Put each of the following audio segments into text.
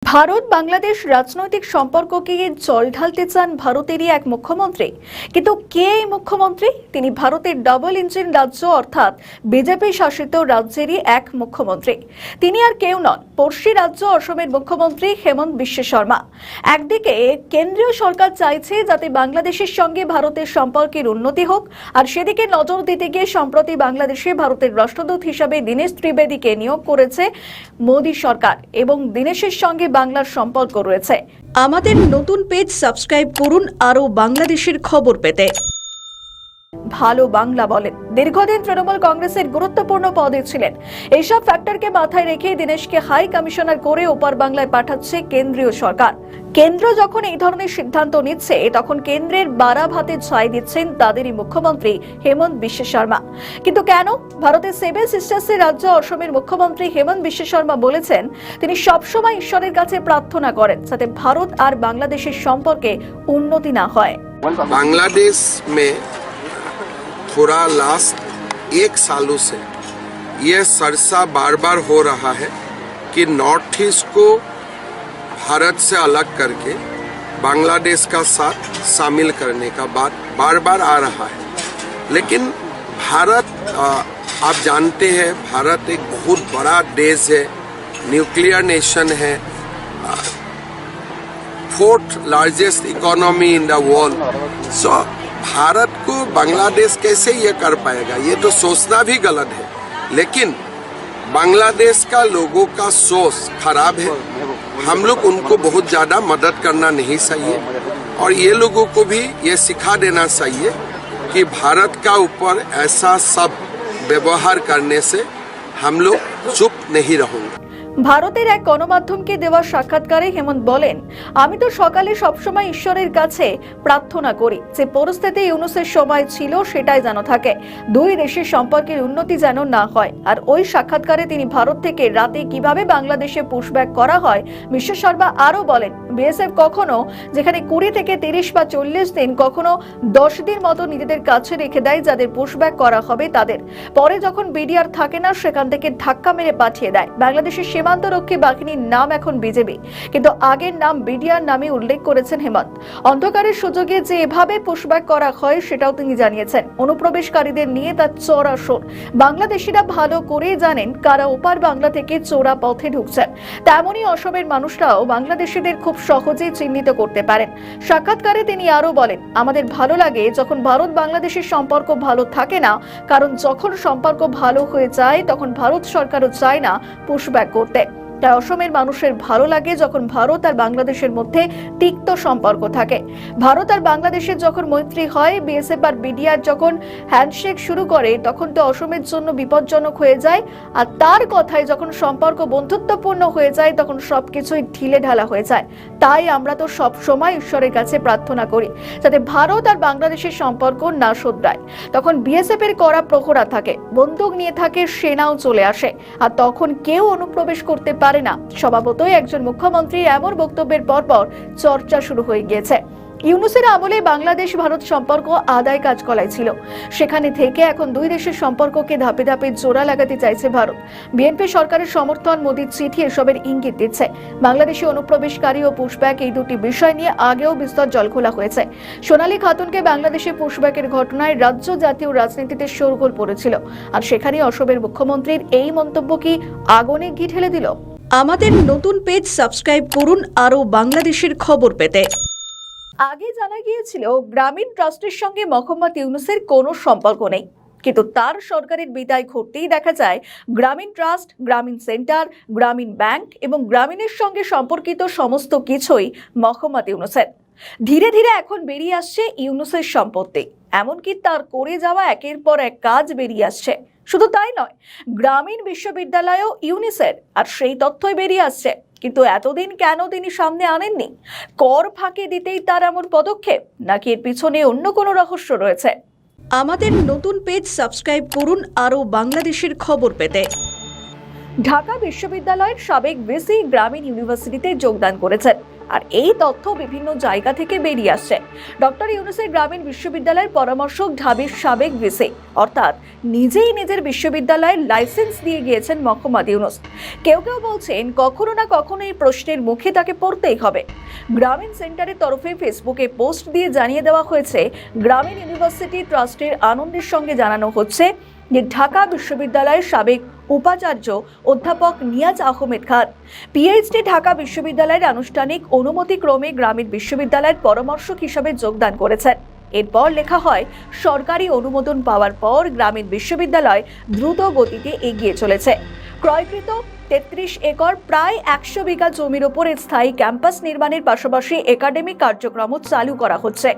ভারত বাংলাদেশ রাজনৈতিক সম্পর্ককে জল ঢালতে চান ভারতেরই এক মুখ্যমন্ত্রী। কিন্তু কে এই মুখ্যমন্ত্রী? তিনি ভারতের ডাবল ইঞ্জিন রাজ্য অর্থাৎ বিজেপি শাসিত রাজ্যেরই এক মুখ্যমন্ত্রী। তিনি আর কেউ নন, পড়শি রাজ্য অসমের মুখ্যমন্ত্রী হেমন্ত বিশ্ব শর্মা। একদিকে কেন্দ্রীয় সরকার চাইছে যাতে বাংলাদেশের সঙ্গে ভারতের সম্পর্কের উন্নতি হোক, আর সেদিকে নজর দিতে গিয়ে সম্প্রতি বাংলাদেশে ভারতের রাষ্ট্রদূত হিসাবে দীনেশ ত্রিবেদীকে নিয়োগ করেছে মোদী সরকার এবং দীনেশের সঙ্গে বাংলার সম্পর্ক রয়েছে। আমাদের নতুন পেজ সাবস্ক্রাইব করুন আরও বাংলাদেশের খবর পেতে। ভালো বাংলা বলেন, দীর্ঘদিন তৃণমূল কংগ্রেসের গুরুত্বপূর্ণ পদে ছিলেন। এইসব ফ্যাক্টরকে মাথায় রেখে দীনেশকে হাই কমিশনার করে ওপার বাংলায় পাঠাচ্ছে কেন্দ্রীয় সরকার। কেন্দ্র যখন এই ধরনের সিদ্ধান্ত নিচ্ছে, তখন কেন্দ্রের বাড়া ভাতে ছাই দিচ্ছেন তাদেরই মুখ্যমন্ত্রী হেমন্ত বিশ্ব শর্মা। কিন্তু কেন? ভারতের সেভেন সিস্টার্সের রাজ্য অসমের মুখ্যমন্ত্রী হেমন্ত বিশ্ব শর্মা বলেছেন তিনি সবসময় ঈশ্বরের কাছে প্রার্থনা করেন যাতে ভারত আর বাংলাদেশের সম্পর্কে উন্নতি না হয়। बांग्लादेश में थोड़ा लास्ट एक सालों से यह सरसा बार बार हो रहा है कि नॉर्थ ईस्ट को भारत से अलग करके बांग्लादेश का साथ शामिल करने का बात बार बार आ रहा है। लेकिन भारत आप जानते हैं, भारत एक बहुत बड़ा देश है, न्यूक्लियर नेशन है, fourth largest economy in the world. So Bharat को बांग्लादेश कैसे ये कर पाएगा, ये तो सोचना भी गलत है। लेकिन बांग्लादेश का लोगों का सोच खराब है, हम लोग उनको बहुत ज़्यादा मदद करना नहीं चाहिए और ये लोगों को भी ये सिखा देना चाहिए कि भारत का ऊपर ऐसा सब व्यवहार करने से हम लोग चुप नहीं रहेंगे। ভারতের এক গণমাধ্যমকে দেওয়া সাক্ষাৎকারে হেমন্ত বলেন, আমি তো সকালে সবসময় ঈশ্বরের কাছে প্রার্থনা করি যে পরিস্থিতি ইউনুসের সময় ছিল সেটাই যেন থাকে, দুই দেশের সম্পর্কের উন্নতি যেন না হয়। আর ওই সাক্ষাৎকারে তিনি ভারত থেকে রাতে কিভাবে বাংলাদেশে পুশব্যাক করা হয় বিশ্ব শর্মা আরও বলেন, বিএসএফ কখনো যেখানে 20 থেকে 30 বা 40 দিন, কখনো 10 দিন মতো নিজেদের কাছে রেখে দেয় যাদের পুশব্যাক করা হবে তাদের, পরে যখন বিডিআর থাকে না সেখান থেকে ধাক্কা মেরে পাঠিয়ে দেয়। বাংলাদেশের সীমান্তরক্ষী বাহিনীর নাম এখন বিজেপি, কিন্তু আগের নাম বিডিআর নামে উল্লেখ করেছেন হেমন্ত। অন্ধকারের সুযোগে যে এভাবে পুশব্যাক করা হয় সেটাও তিনি জানিয়েছেন। অনুপ্রবেশকারীদের নিয়ে তার চড়া সোর। বাংলাদেশিরা ভালো করে জানেন কারা ওপার বাংলা থেকে চোরা পথে ঢুকছেন। তেমনই অসমের মানুষরাও বাংলাদেশিদের খুব সহজেই চিহ্নিত করতে পারেন। সাক্ষাৎকারে তিনি আরও বলেন, আমাদের ভালো লাগে যখন ভারত বাংলাদেশের সম্পর্ক ভালো থাকে না, কারণ যখন সম্পর্ক ভালো হয়ে যায় তখন ভারত সরকারও চায় না পুশব্যাক করতে। তাই অসমের মানুষের ভালো লাগে যখন ভারত আর বাংলাদেশের মধ্যে তিক্ত সম্পর্ক থাকে। ভারত আর বাংলাদেশের যখন মৈত্রী হয়, বিএসএফ আর বিডিআর যখন হ্যান্ডশেক শুরু করে, তখন তো অসমের জন্য বিপজ্জনক হয়ে যায়। আর তার কথায় যখন সম্পর্ক বন্ধুত্বপূর্ণ হয়ে যায় তখন সবকিছুই ঢিলে ঢালা হয়ে যায়। তাই আমরা তো সব সময় ঈশ্বরের কাছে প্রার্থনা করি যাতে ভারত আর বাংলাদেশের সম্পর্ক না শোধরায়। তখন বিএসএফ এর কড়া প্রহরা থাকে, বন্দুক নিয়ে থাকে, সেনাও চলে আসে, আর তখন কেউ অনুপ্রবেশ করতে পারে না। স্বভাবতই একজন মুখ্যমন্ত্রী এমন বক্তব্যের পরপর চর্চা শুরু হয়ে গিয়েছে। ইউনুসের আমলে বাংলাদেশ ভারত সম্পর্ক আদায় কাজ কলাই ছিল, সেখানে থেকে এখন দুই দেশের সম্পর্ককে ধাপে ধাপে জোড়া লাগাতে চাইছে ভারত। বিএনপি সরকারের সমর্থন, মোদীর চিঠি এসবের ইঙ্গিত দিচ্ছে। বাংলাদেশি অনুপ্রবেশকারী ও পুশব্যাক এই দুটি বিষয় নিয়ে আগেও বিস্তর জলখোলা হয়েছে। সোনালী খাতুনকে বাংলাদেশে পুশব্যাকের ঘটনায় রাজ্য জাতীয় রাজনীতিতে শোরগোল পড়েছিল, আর সেখানে অসমের মুখ্যমন্ত্রীর এই মন্তব্য কি আগুনে ঘি ঢেলে দিল? আমাদের নতুন পেজ সাবস্ক্রাইব করুন আরও বাংলাদেশের খবর পেতে। আগে জানা গিয়েছিল গ্রামীণ ট্রাস্টের সঙ্গে মোহাম্মদ ইউনুসের কোনো সম্পর্ক নেই, কিন্তু তার সরকারের বিদায় ঘটতেই দেখা যায় গ্রামীণ ট্রাস্ট, গ্রামীণ সেন্টার, গ্রামীণ ব্যাংক এবং গ্রামীণের সঙ্গে সম্পর্কিত সমস্ত কিছুই মোহাম্মদ ইউনুসের। ধীরে ধীরে এখন বেরিয়ে আসছে ইউনুসের সম্পত্তি, এমনকি তার করে যাওয়া একের পর এক কাজ বেরিয়ে আসছে। শুধু তাই নয়, গ্রামীণ বিশ্ববিদ্যালয়ও ইউনুসের, আর সেই তথ্যই বেরিয়ে আসছে। কিন্তু এতদিন কেন তিনি সামনে আনেননি? কর ফাঁকি দিতেই তার এমন পদক্ষেপ, নাকি এর পিছনে অন্য কোনো রহস্য রয়েছে? আমাদের নতুন পেজ সাবস্ক্রাইব করুন আরও বাংলাদেশের খবর পেতে। ঢাকা বিশ্ববিদ্যালয়ের সাবেক ভিসি গ্রামীণ ইউনিভার্সিটিতে যোগদান করেছেন। আর এই তথ্য বিভিন্ন জায়গা থেকে বেরিয়ে আসছে। ডক্টর ইউনূসের গ্রামীণ বিশ্ববিদ্যালয়ের পরামর্শক ঢাবির সাবেক ভিসি, অর্থাৎ নিজেই নিজের বিশ্ববিদ্যালয়ের লাইসেন্স দিয়ে গিয়েছেন মোহাম্মদ ইউনূস। কেউ কেউ বলছেন কখনো না কখনো এই প্রশ্নের মুখে তাকে পড়তেই হবে। গ্রামীণ সেন্টারের তরফে ফেসবুকে পোস্ট দিয়ে জানিয়ে দেওয়া হয়েছে, গ্রামীণ ইউনিভার্সিটি ট্রাস্টের আনন্দের সঙ্গে জানানো হচ্ছে যে ঢাকা বিশ্ববিদ্যালয়ের সাবেক উপাচার্য অধ্যাপক নিয়াজ আহমেদ খান পিএইচডি ঢাকা বিশ্ববিদ্যালয়ের আনুষ্ঠানিক অনুমতিক্রমে গ্রামীণ বিশ্ববিদ্যালয়ের পরামর্শক হিসাবে যোগদান করেছেন। এরপর লেখা হয়, সরকারি অনুমোদন পাওয়ার পর গ্রামীণ বিশ্ববিদ্যালয় দ্রুত গতিতে এগিয়ে চলেছে। ক্রয়কৃত 33 একর প্রায় 100 বিঘা জমির উপরে স্থায়ী ক্যাম্পাস নির্মাণের পাশাপাশি একাডেমিক কার্যক্রম চালু করা হচ্ছে।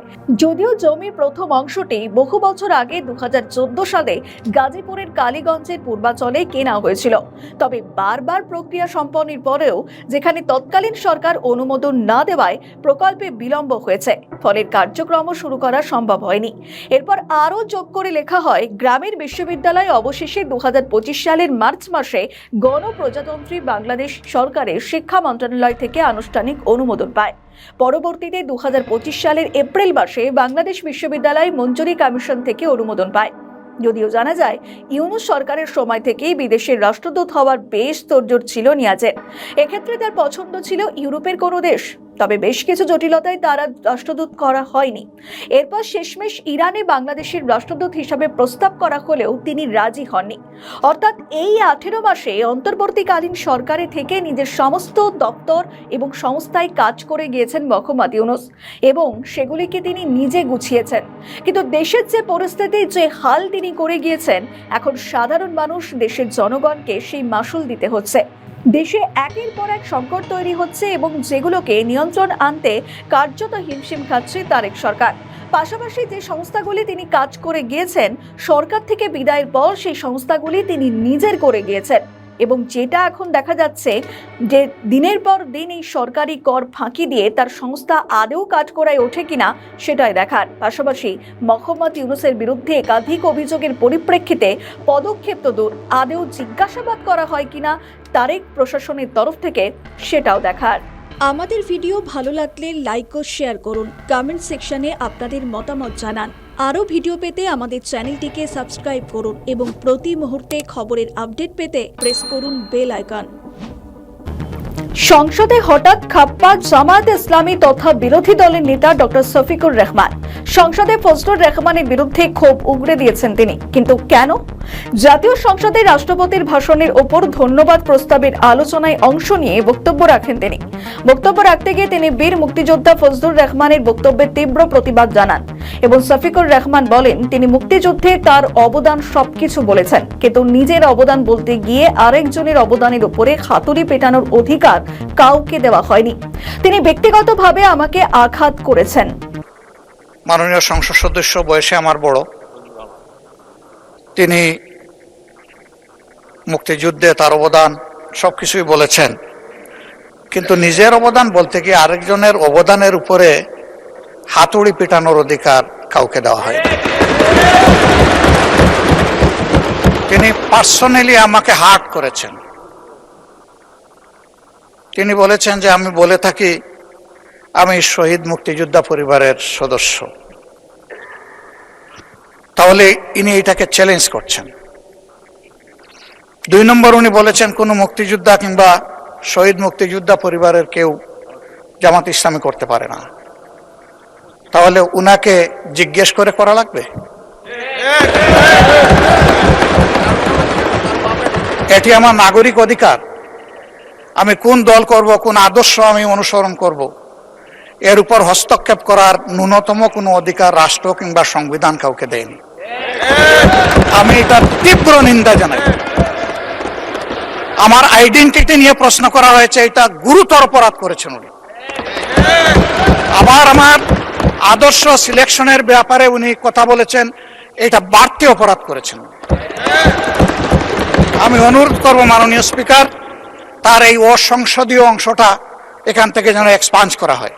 যদিও জমির প্রথম অংশটি বহু বছর আগে 2014 সালে গাজীপুরের কালীগঞ্জের পূর্বাঞ্চলে কেনা হয়েছিল, তবে বারবার প্রক্রিয়া সম্পন্নের পরেও যেখানে তৎকালীন সরকার অনুমোদন না দেওয়ায় প্রকল্পে বিলম্ব হয়েছে, ফলে কার্যক্রম শুরু করা সম্ভব হয়নি। এরপর আরও যোগ করে লেখা হয়, গ্রামীণ বিশ্ববিদ্যালয় অবশেষে 2025 সালের মার্চ মাসে গণপ্রজাতন্ত্রী বাংলাদেশ সরকারের শিক্ষা মন্ত্রণালয় থেকে আনুষ্ঠানিক অনুমোদন পায়। পরবর্তীতে 2025 সালের এপ্রিল মাসে বাংলাদেশ বিশ্ববিদ্যালয় মঞ্জুরি কমিশন থেকে অনুমোদন পায়। যদিও জানা যায়, ইউনূস সরকারের সময় থেকেই বিদেশের রাষ্ট্রদূত হওয়ার বেশ তোড়জোড় ছিল নিয়াজের। এক্ষেত্রে তার পছন্দ ছিল ইউরোপের কোনো দেশ, তবে বেশ কিছু জটিলতায় তারা রাষ্ট্রদূত করা হয়নি। এরপর শেষমেশ ইরানে বাংলাদেশের রাষ্ট্রদূত হিসাবে প্রস্তাব করা হলেও তিনি রাজি হননি। অর্থাৎ এই 18 মাসে অন্তর্বর্তীকালীন সরকারে থেকে নিজের সমস্ত দপ্তর এবং সংস্থায় কাজ করে গিয়েছেন মোহাম্মদ ইউনূস এবং সেগুলিকে তিনি নিজে গুছিয়েছেন। কিন্তু দেশের যে পরিস্থিতি, যে হাল তিনি করে গিয়েছেন, এখন সাধারণ মানুষ, দেশের জনগণকে সেই মাসুল দিতে হচ্ছে। দেশে একের পর এক সংকট তৈরি হচ্ছে এবং যেগুলোকে নিয়ন্ত্রণ আনতে কার্যত হিমশিম খাচ্ছে তারেক সরকার। পাশাপাশি যে সংস্থাগুলি তিনি কাজ করে গিয়েছেন, সরকার থেকে বিদায়ের পর সেই সংস্থাগুলি তিনি নিজের করে গিয়েছেন এবং যেটা এখন দেখা যাচ্ছে যে দিনের পর দিন এই সরকারি কর ফাঁকি দিয়ে তার সংস্থা আদৌ কাজ করায় ওঠে কিনা সেটাই দেখার। পাশাপাশি মোহাম্মদ ইউনূসের বিরুদ্ধে একাধিক অভিযোগের পরিপ্রেক্ষিতে পদক্ষেপ তো দূর, আদৌ জিজ্ঞাসাবাদ করা হয় কিনা তারেক প্রশাসনের তরফ থেকে সেটাও দেখার। আমাদের ভিডিও ভালো লাগলে লাইক ও শেয়ার করুন, কমেন্ট সেকশনে আপনাদের মতামত জানান। আরও ভিডিও পেতে আমাদের চ্যানেলটিকে সাবস্ক্রাইব করুন এবং প্রতি মুহূর্তে খবরের আপডেট পেতে প্রেস করুন বেল আইকন। সংসদে হঠাৎ খাপ্পা জামায়াত ইসলামী তথা বিরোধী দলের নেতা ডক্টর শফিকুর রহমান। সংসদে ফজলুর রহমানের বিরুদ্ধে ক্ষোভ উগরে দিয়েছেন তিনি, কিন্তু কেন? জাতীয় সংসদে রাষ্ট্রপতির ভাষণের ওপর ধন্যবাদ প্রস্তাবের আলোচনায় অংশ নিয়ে বক্তব্য রাখেন তিনি। বক্তব্য রাখতে গিয়ে তিনি বীর মুক্তিযোদ্ধা ফজলুর রহমানের বক্তব্যের তীব্র প্রতিবাদ জানান এবং শফিকুর রহমান বলেন, তিনি মুক্তিযুদ্ধে তার অবদান সবকিছু বলেছেন, কিন্তু নিজের অবদান বলতে গিয়ে আরেকজনের অবদানের উপরে হাতুড়ি পেটানোর অধিকার কাউকে দেওয়া হয়নি। তিনি ব্যক্তিগতভাবে আমাকে আঘাত করেছেন। মাননীয় সংসদ সদস্য বয়সে আমার বড়, তিনি মুক্তিযুদ্ধে তার অবদান সবকিছুই বলেছেন, কিন্তু নিজের অবদান বলতে গিয়ে আরেকজনের অবদানের উপরে হাতুড়ি পিটানোর অধিকার কাউকে দেওয়া হয়নি। তিনি পার্সোনালি আমাকে হার্ট করেছেন। তিনি বলেছেন যে আমি বলে থাকি আমি শহীদ মুক্তিযোদ্ধা পরিবারের সদস্য, তাহলে ইনি এটাকে চ্যালেঞ্জ করছেন। 2 নম্বর, উনি বলেছেন কোনো মুক্তিযোদ্ধা কিংবা শহীদ মুক্তিযোদ্ধা পরিবারের কেউ জামাত ইসলামী করতে পারে না, তাহলে উনাকে জিজ্ঞেস করে করা লাগবে? এটি আমার নাগরিক অধিকার। আমি কোন দল করব, কোন আদর্শ আমি অনুসরণ করব, এর উপর হস্তক্ষেপ করার ন্যূনতম কোনো অধিকার রাষ্ট্র কিংবা সংবিধান কাউকে দেয়নি। আমি এটার তীব্র নিন্দা জানাই। আমার আইডেন্টিটি নিয়ে প্রশ্ন করা হয়েছে, এটা গুরুতর অপরাধ করেছেন উনি। আবার আমার আদর্শ সিলেকশনের ব্যাপারে উনি কথা বলেছেন, এটা বাড়তি অপরাধ করেছেন। আমি অনুরোধ করব মাননীয় স্পিকার, তার এই অসংসদীয় অংশটা এখান থেকে যেন এক্সপাঞ্জ করা হয়।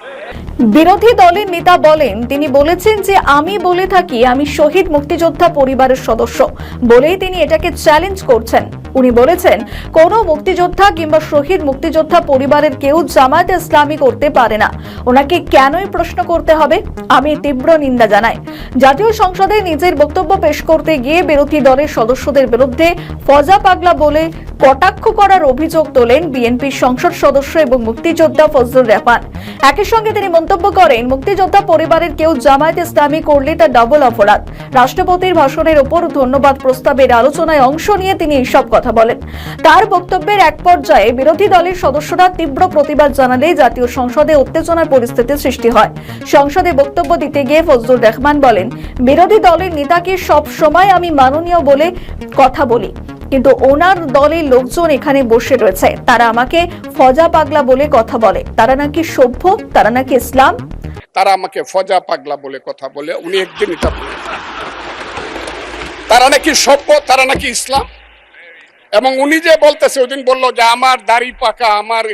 বিরোধী দলের নেতা বলেন, তিনি বলেছেন যে আমি বলে থাকি আমি শহীদ মুক্তিযোদ্ধা পরিবারের সদস্য বলেই তিনি এটাকে চ্যালেঞ্জ করছেন। উনি বলেছেন কোনো মুক্তিযোদ্ধা কিংবা শহীদ মুক্তিযোদ্ধা পরিবারের কেউ জামায়াত ইসলামী করতে পারে না। ওনাকে কেনই প্রশ্ন করতে হবে? আমি তীব্র নিন্দা জানাই। জাতীয় সংসদে নিজের বক্তব্য পেশ করতে গিয়ে বিরোধী দলের সদস্যদের বিরুদ্ধে ফজা পাগলা বলে কটাক্ষ করার অভিযোগ তোলেন বিএনপির সংসদ সদস্য এবং মুক্তিযোদ্ধা ফজলুর রহমান। একই সঙ্গে তিনি মন্তব্য করেন, মুক্তিযোদ্ধা পরিবারের কেউ জামায়াত ইসলামী করলে তা ডাবল অপরাধ। রাষ্ট্রপতির ভাষণের ওপর ধন্যবাদ প্রস্তাবের আলোচনায় অংশ নিয়ে তিনি এসব কথা বলেন। তার বক্তব্যের এক পর্যায়ে বিরোধী দলের সদস্যরা তীব্র প্রতিবাদ জানালে জাতীয় সংসদে উত্তেজনার পরিস্থিতির সৃষ্টি হয়। সংসদে বক্তব্য দিতে গিয়ে ফজলুর রহমান বলেন, বিরোধী দলের নেতাকে সব সময় আমি মাননীয় বলে কথা বলি, কিন্তু ওনার দলের লোকজন এখানে বসে রয়েছে, তারা আমাকে ফজা পাগলা বলে কথা বলে। তারা নাকি সভ্য, তারা নাকি ইসলাম। তারা আমাকে ফজা পাগলা বলে কথা বলে, উনি একদিন এটা বলে। তারা নাকি সভ্য, তারা নাকি ইসলাম। এবং উনি যে বলতেছে, ওদিন বললো যে আমার দাড়ি পাকা, আমার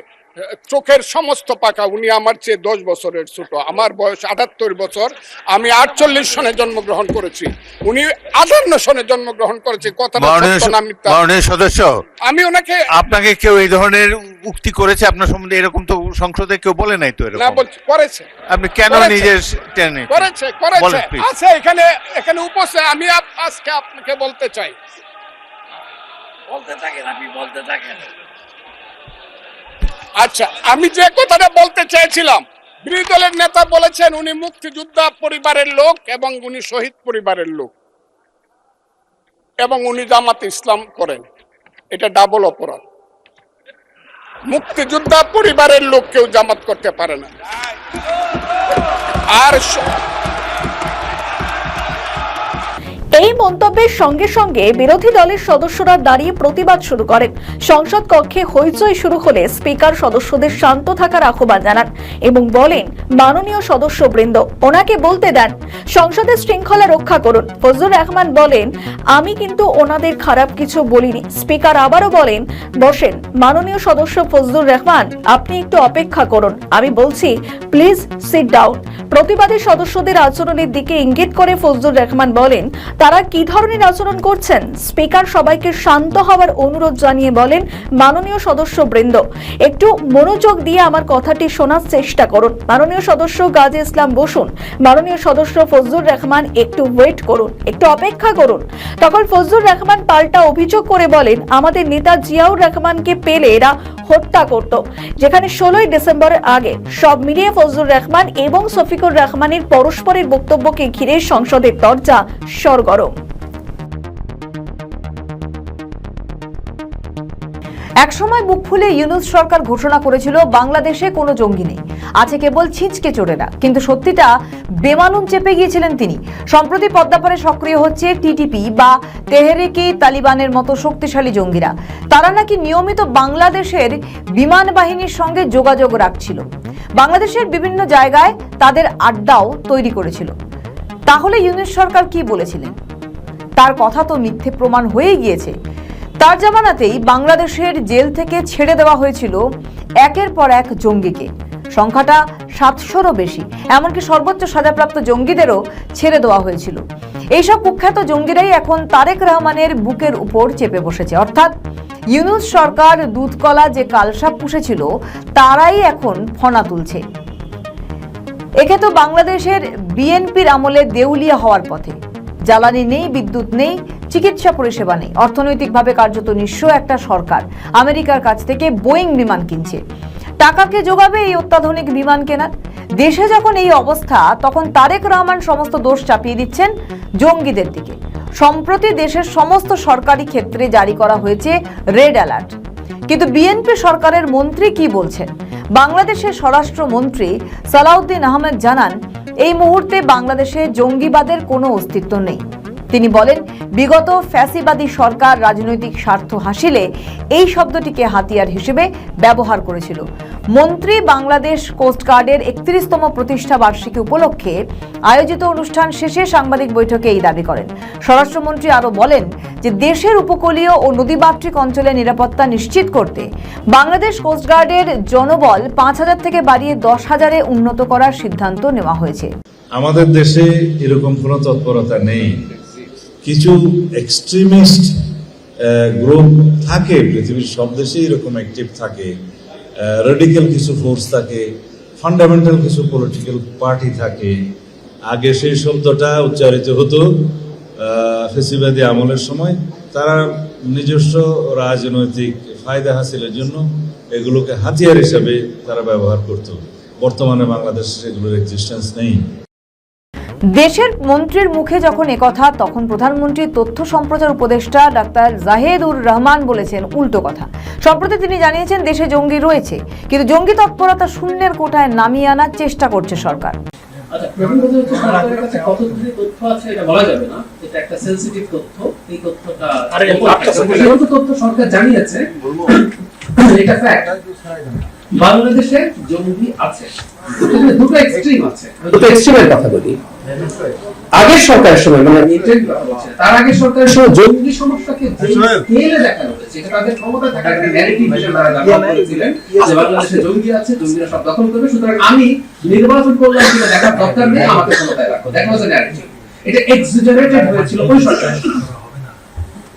চোখের সমস্ত পাকা, উনি আমার চেয়ে 10 বছরের ছোট। আমার বয়স 78 বছর, আমি 48 সনে জন্মগ্রহণ করেছি, উনি 58 সনে জন্মগ্রহণ করেছে। কথাটা সত্য না মিথ্যা? মাননীয় সদস্য, আমি ওনাকে, আপনাকে কেউ এই ধরনের উক্তি করেছে আপনার সম্বন্ধে? এরকম তো সংসদে কেউ বলে নাই তো এরকম। না বলছি, করেছে। আপনি কেন নিজের টেনে করেছে আছে এখানে উপস্থিত। আমি আজকে আপনাকে বলতে চাই, আচ্ছা, আমি যে কথাটা বলতে চেয়েছিলাম, বিরোধী দলের নেতা বলেছেন উনি মুক্তিযোদ্ধা পরিবারের লোক এবং উনি শহীদ পরিবারের লোক এবং উনি জামাত ইসলাম করেন, এটা ডাবল অপরাধ। মুক্তিযোদ্ধা পরিবারের লোক কেউ জামাত করতে পারে না। আর এই মন্তব্যের সঙ্গে সঙ্গে বিরোধী দলের সদস্যরা দাঁড়িয়ে প্রতিবাদ শুরু করেন। সংসদ কক্ষে হইচই শুরু হলে স্পিকার সদস্যদের শান্ত থাকার আহ্বান জানান এবং বলেন, মাননীয় সদস্যবৃন্দ, ওনাকে বলতে দেন, সংসদের শৃঙ্খলা রক্ষা করুন। ফজলুর রহমান বলেন, আমি কিন্তু ওনাদের খারাপ কিছু বলিনি। স্পিকার আবারও বলেন, বসেন। মাননীয় সদস্য ফজলুর রহমান, আপনি একটু অপেক্ষা করুন, আমি বলছি, প্লিজ সিট ডাউন। প্রতিবাদী সদস্যদের আচরণের দিকে ইঙ্গিত করে ফজলুর রহমান বলেন, তারা কি ধরনের আচরণ করছেন? স্পিকার সবাইকে শান্ত হওয়ার অনুরোধ জানিয়ে বলেন, মাননীয় সদস্যবৃন্দ, একটু মনোযোগ দিয়ে আমার কথাটি শোনার চেষ্টা করুন। মাননীয় সদস্য গাজী ইসলাম বসুন। মাননীয় সদস্য ফজলুর রহমান, একটু ওয়েট করুন, একটু অপেক্ষা করুন। তখন ফজলুর রহমান পাল্টা অভিযোগ করে বলেন, আমাদের নেতা জিয়াউর রহমানকে পেলে এরা হত্যা করত, যেখানে 16ই ডিসেম্বরের আগে। সব মিলিয়ে ফজলুর রহমান এবং শফিকুর রহমানের পরস্পরের বক্তব্যকে ঘিরে সংসদের দরজা সরগরম। একসময় মুখ খুলে ইউনূস সরকার ঘোষণা করেছিল বাংলাদেশে কোনো জঙ্গি নেই, আছে কেবল ছিঁচকে চোরেরা। কিন্তু সত্যিটা বেমালুম চেপে গিয়েছিলেন তিনি। সম্প্রতি পদ্মাপাড়ে সক্রিয় হচ্ছে টিটিপি বা তেহরিকে তালিবানের মতো শক্তিশালী জঙ্গিরা। তারা নাকি নিয়মিত বাংলাদেশের বিমান বাহিনীর সঙ্গে যোগাযোগ রাখছিল, বাংলাদেশের বিভিন্ন জায়গায় তাদের আড্ডাও তৈরি করেছিল। তাহলে ইউনূস সরকার কি বলেছিলেন? তার কথা তো মিথ্যে প্রমাণ হয়ে গিয়েছে। তার জামানাতেই বাংলাদেশের জেল থেকে ছেড়ে দেওয়া হয়েছিল একের পর এক জঙ্গিকে। সংখ্যাটা 700-রও বেশি। এমনকি সর্বোচ্চ সাজাপ্রাপ্ত জঙ্গিদেরও ছেড়ে দেওয়া হয়েছিল। এইসব কুখ্যাত জঙ্গিরাই এখন তারেক রহমানের বুকের উপর চেপে বসেছে। অর্থাৎ ইউনূস সরকার দুধকলা যে কালসাপ পুষেছিল, তারাই এখন ফনা তুলছে। একে তো বাংলাদেশের বিএনপির আমলে দেউলিয়া হওয়ার পথে। জ্বালানি নেই, বিদ্যুৎ নেই, চিকিৎসা পরিষেবা নেই। অর্থনৈতিকভাবে কার্যত নিঃস্ব একটা সরকার আমেরিকার কাছ থেকে বোয়িং বিমান কিনছে। টাকাকে যোগাবে এই অত্যাধুনিক বিমান কেনার। দেশে যখন এই অবস্থা, তখন তারেক রহমান সমস্ত দোষ চাপিয়ে দিচ্ছেন জঙ্গিদের দিকে। সম্প্রতি দেশের সমস্ত সরকারি ক্ষেত্রে জারি করা হয়েছে রেড অ্যালার্ট। কিন্তু বিএনপি সরকারের মন্ত্রী কি বলছেন? বাংলাদেশের স্বরাষ্ট্রমন্ত্রী সালাউদ্দিন আহমেদ জানান, এই মুহূর্তে বাংলাদেশে জঙ্গিবাদের কোনো অস্তিত্ব নেই। তিনি বলেন, বিগত ফ্যাসিবাদী সরকার রাজনৈতিক স্বার্থ হাসিলে এই শব্দটিকে হাতিয়ার হিসেবে ব্যবহার করেছিল। মন্ত্রী বাংলাদেশ কোস্টগার্ডের 31তম প্রতিষ্ঠা বার্ষিকী উপলক্ষে আয়োজিত অনুষ্ঠান শেষে সাংবাদিক বৈঠকে এই দাবি করেন। স্বরাষ্ট্রমন্ত্রী আরও বলেন যে দেশের উপকূলীয় ও নদীমাতৃক অঞ্চলে নিরাপত্তা নিশ্চিত করতে বাংলাদেশ কোস্টগার্ডের জনবল 5000 থেকে বাড়িয়ে 10,000-এ উন্নত করার সিদ্ধান্ত নেওয়া হয়েছে। আমাদের দেশে এরকম কোনো তৎপরতা নেই। কিছু এক্সট্রিমিস্ট গ্রুপ থাকে, পৃথিবীর সব দেশেই এরকম অ্যাক্টিভ থাকে, রেডিক্যাল কিছু ফোর্স থাকে, ফান্ডামেন্টাল কিছু পলিটিক্যাল পার্টি থাকে। আগে সেই শব্দটা উচ্চারিত হতো ফেসিবাদী আমলের সময়, তারা নিজস্ব রাজনৈতিক ফায়দা হাসিলের জন্য এগুলোকে হাতিয়ার হিসাবে তারা ব্যবহার করত। বর্তমানে বাংলাদেশে সেগুলোর এক্সিস্টেন্স নেই। দেশের মন্ত্রীর মুখে যখন একথা, তখন প্রধানমন্ত্রীর তথ্য সম্প্রচার উপদেষ্টা ডাক্তার জাহেদুর রহমান বলেছেন উল্টো কথা। সম্প্রতি তিনি জানিয়েছেন দেশে জঙ্গি রয়েছে, কিন্তু জঙ্গি তৎপরতা শূন্যের কোঠায় নামিয়ে আনার চেষ্টা করছে সরকার। আচ্ছা, প্রথম কথা হচ্ছে সরকারের কাছে কতগুলি তথ্য আছে এটা বলা যাবে না, এটা একটা সেনসিটিভ তথ্য। এই তথ্যটা তথ্য সরকার জানিয়েছে, এটা ফ্যাক্ট। বাংলাদেশে জঙ্গি আছে, দুটো এক্সট্রিম আছে। দুটো এক্সট্রিমের কথা বলি। আগের সরকারের সময়, মানে তার আগের সরকারের সময় জঙ্গি সমস্যাকে স্কেলে দেখানো হয়েছে, এটা তাদের ক্ষমতা থাকার একটা ন্যারেটিভ হিসেবে তারা ব্যবহার করেছিলেন যে বাংলাদেশে জঙ্গি আছে, জঙ্গিরা সব দখল করবে, সুতরাং আমি নির্বাচন করলাম কিনা দেখার দরকার নেই, আমাকে ক্ষমতায় রাখো। That was a narrative. এটা এক্সাজারেটেড হয়েছিল ওই সরকারের সময়।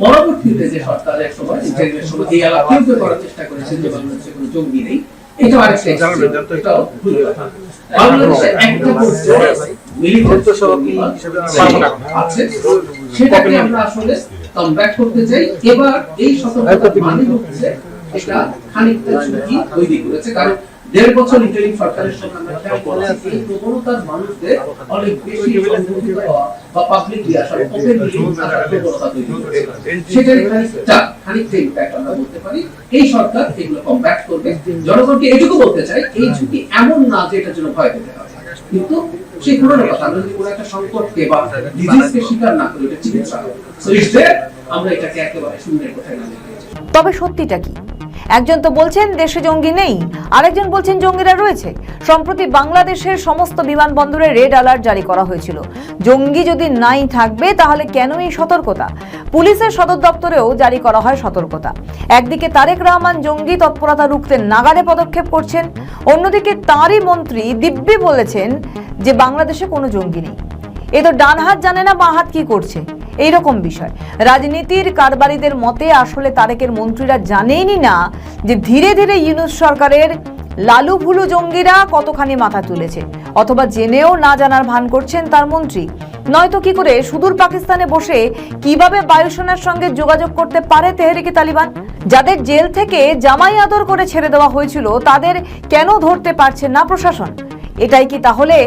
পরবর্তীতে যে সরকারের সময় ইন্টারভিউর সময় এই আলাপকে করার চেষ্টা করেছেন যে বাংলাদেশে কোনো জঙ্গি নেই, এটা আরেকটা এটাও ভুল কথা। বাংলাদেশে একটা আছে, সেটাকে আমরা আসলে কমব্যাক করতে চাই। এবার এই সতর্কতা মানে হচ্ছে এটা খানিকটা ঝুঁকি তৈরি করেছে, কারণ 1.5 বছর ইন্টারিম সরকারের সময় আমরা খেয়াল করেছি এই প্রবণতার মানুষদের অনেক বেশি সংগঠিত হওয়া বা পাবলিকলি আসা ওপেনলি প্রবণতা তৈরি করেছে। সেটাই খানিকটা ইম্প্যাক্ট আমরা বলতে পারি। এই সরকার এগুলো কমব্যাক করবে। জনগণকে এটুকু বলতে চাই, এই ঝুঁকি এমন না যে এটার জন্য ভয় পেতে হবে, কিন্তু সেই পুরোনো কথা, আমরা যদি কোনো একটা সংকটকে বা ডিজিজকে স্বীকার না করি, এটা চিকিৎসা হবে। সো ইটস দেয়ার, আমরা এটাকে একেবারে শূন্যের কোঠায় নামিয়ে দিয়েছি। তবে সত্যিটা কি? একজন তো বলছেন দেশে জঙ্গি নেই, আরেকজন বলছেন জঙ্গিরা রয়েছে। সম্প্রতি বাংলাদেশের সমস্ত বিমানবন্দরে রেড অ্যালার্ট জারি করা হয়েছিল। জঙ্গি যদি নাই থাকবে তাহলে কেন এই সতর্কতা? পুলিশের সদর দপ্তরেও জারি করা হয় সতর্কতা। একদিকে তারেক রহমান জঙ্গি তৎপরতা রুখতে নাগাড়ে পদক্ষেপ করছেন, অন্যদিকে তারই মন্ত্রী দিব্যি বলেছেন যে বাংলাদেশে কোনো জঙ্গি নেই। এ তো ডান হাত জানে না বাঁ হাত কি করছে, এইরকম বিষয়। রাজনীতির কারবারিদের মতে আসলে তারেকের মন্ত্রীরা জানেনই না যে ধীরে ধীরে ইউনূস সরকারের লালু ভুলু জঙ্গিরা কতখানি মাথা তুলেছে, অথবা জেনেও না জানার ভান করছেন তার মন্ত্রী। নয়তো কি করে সুদূর পাকিস্তানে বসে কিভাবে বায়ুসেনার সঙ্গে যোগাযোগ করতে পারে তেহরিকে তালিবান? যাদের জেল থেকে জামাই আদর করে ছেড়ে দেওয়া হয়েছিল তাদের কেন ধরতে পারছে না প্রশাসন? এটাই কি তাহলে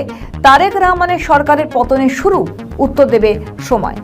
তারেক রহমানের সরকারের পতনের শুরু? উত্তর দেবে সময়।